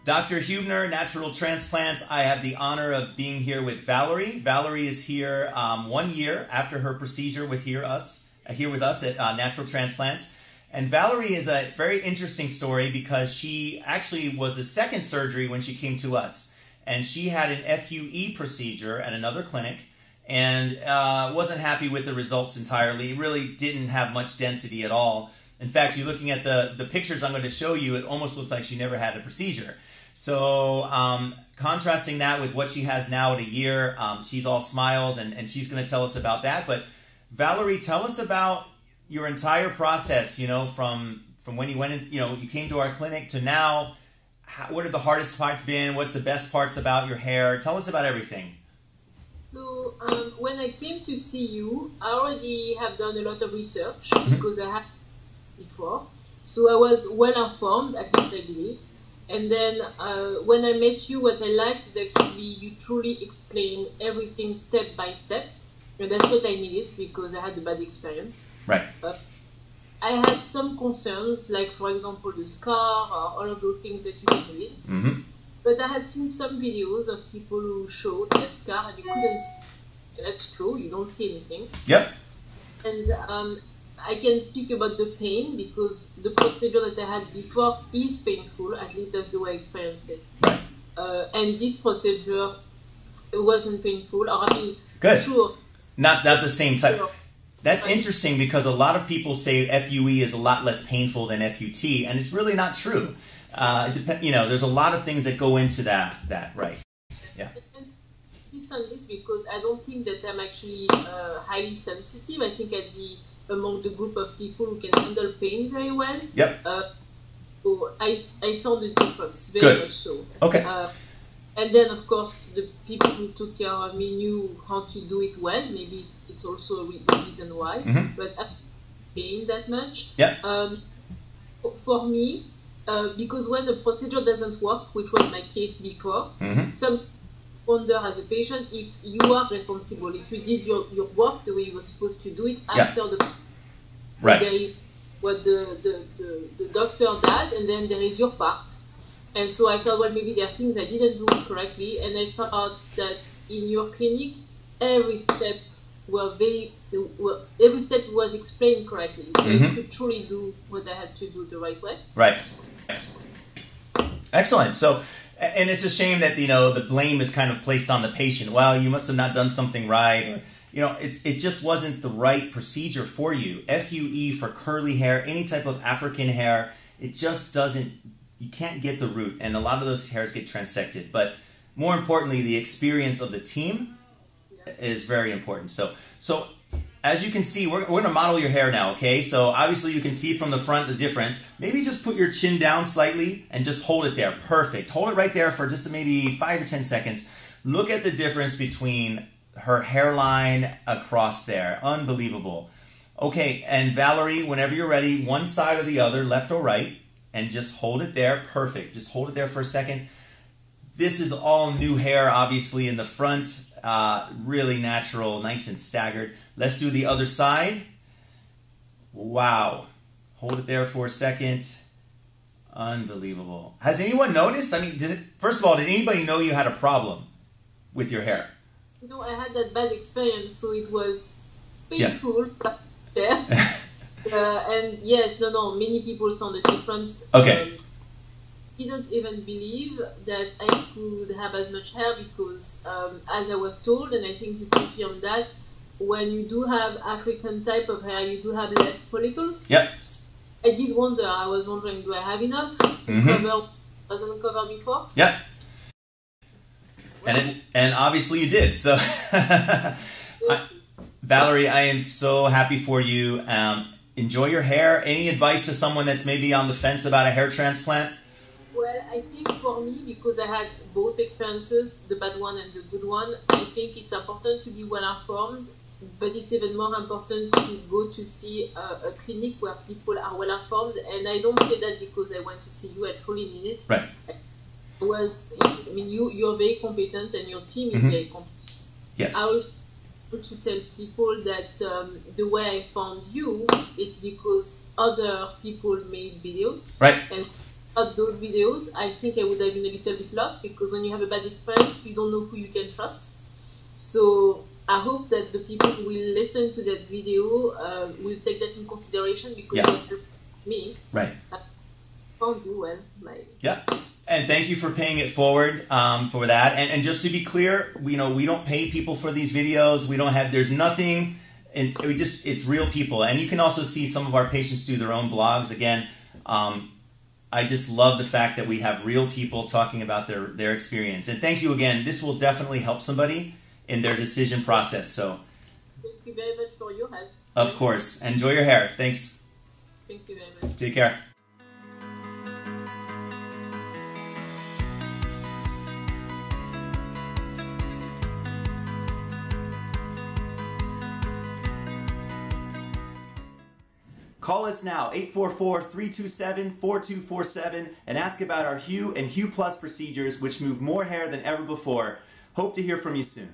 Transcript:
Dr. Huebner, Natural Transplants. I have the honor of being here with Valerie. Valerie is here 1 year after her procedure here with us at Natural Transplants. And Valerie is a very interesting story because she actually was the second surgery when she came to us. And she had an FUE procedure at another clinic and wasn't happy with the results entirely. It really didn't have much density at all. In fact, you're looking at the pictures I'm going to show you, it almost looks like she never had a procedure. So contrasting that with what she has now at a year, she's all smiles and she's going to tell us about that. But Valerie, tell us about your entire process, you know, from when you went in, you came to our clinic to now. What have the hardest parts been? What's the best parts about your hair? Tell us about everything. So when I came to see you, I already have done a lot of research because I had before. So I was well informed, at least I believe. And then when I met you, what I liked is actually you truly explain everything step by step. And that's what I needed because I had a bad experience. Right. I had some concerns, like for example the scar or all of those things that you can read. But I had seen some videos of people who showed that scar and you couldn't see. That's true, you don't see anything. Yep. And I can speak about the pain because the procedure that I had before is painful, at least that's the way I experienced it. Right. And this procedure wasn't painful, or I mean, good. Sure. Not the same type. That's interesting because a lot of people say FUE is a lot less painful than FUT, and it's really not true. There's a lot of things that go into that, right? Yeah. Based on this, because I don't think that I'm actually highly sensitive. I think I'd be among the group of people who can handle pain very well. Yep. So I saw the difference very much so. Okay. And then, of course, the people who took care of me knew how to do it well. Maybe it's also the reason why. But I didn't pain that much. Yeah. For me, because when the procedure doesn't work, which was my case before, some wonder as a patient if you are responsible, if you did your work the way you were supposed to do it after the right. What the doctor does, and then there is your part. And so I thought, well, maybe there are things I didn't do correctly, and I found out that in your clinic, every step was explained correctly, so I could truly do what I had to do the right way. Right. Excellent. So, and it's a shame that the blame is kind of placed on the patient. Well, you must have not done something right, or it just wasn't the right procedure for you. FUE for curly hair, any type of African hair, it just doesn't. You can't get the root, and a lot of those hairs get transected. But more importantly, the experience of the team is very important. So as you can see, we're going to model your hair now, okay? So obviously you can see from the front the difference. Maybe just put your chin down slightly and just hold it there. Perfect. Hold it right there for just maybe 5 or 10 seconds. Look at the difference between her hairline across there. Unbelievable. Okay, and Valerie, whenever you're ready, one side or the other, left or right. And just hold it there. Perfect. Just hold it there for a second. This is all new hair, obviously, in the front. Really natural, nice and staggered. Let's do the other side. Wow. Hold it there for a second. Unbelievable. Has anyone noticed? I mean, first of all, did anybody know you had a problem with your hair? No, I had that bad experience, so it was painful. Yeah. And yes, many people saw the difference. Okay. Didn't even believe that I could have as much hair because, as I was told, and I think you confirm that, when you do have African type of hair, you do have less follicles. Yep. I did wonder. I was wondering, do I have enough to cover? Wasn't covered before. Yep. And obviously you did. So, Valerie, I am so happy for you. Enjoy your hair. Any advice to someone that's maybe on the fence about a hair transplant? Well, I think for me, because I had both experiences, the bad one and the good one, I think it's important to be well informed, but it's even more important to go to see a clinic where people are well informed. And I don't say that because I went to see you, I truly mean it. Right. You're very competent and your team is very competent. Yes. I was to tell people that the way I found you, it's because other people made videos. Right. And About those videos, I think I would have been a little bit lost, because when you have a bad experience, you don't know who you can trust. So I hope that the people who will listen to that video will take that in consideration, because that's me. Right. I can't do well. Yeah. And thank you for paying it forward for that. And just to be clear, we don't pay people for these videos. We don't have, there's nothing, and it's real people. And you can also see some of our patients do their own blogs. Again, I just love the fact that we have real people talking about their experience. And thank you again. This will definitely help somebody in their decision process. So thank you very much for your help. Of course. Enjoy your hair. Thanks. Thank you very much. Take care. Call us now, 844-327-4247, and ask about our HUE and HUE Plus procedures, which move more hair than ever before. Hope to hear from you soon.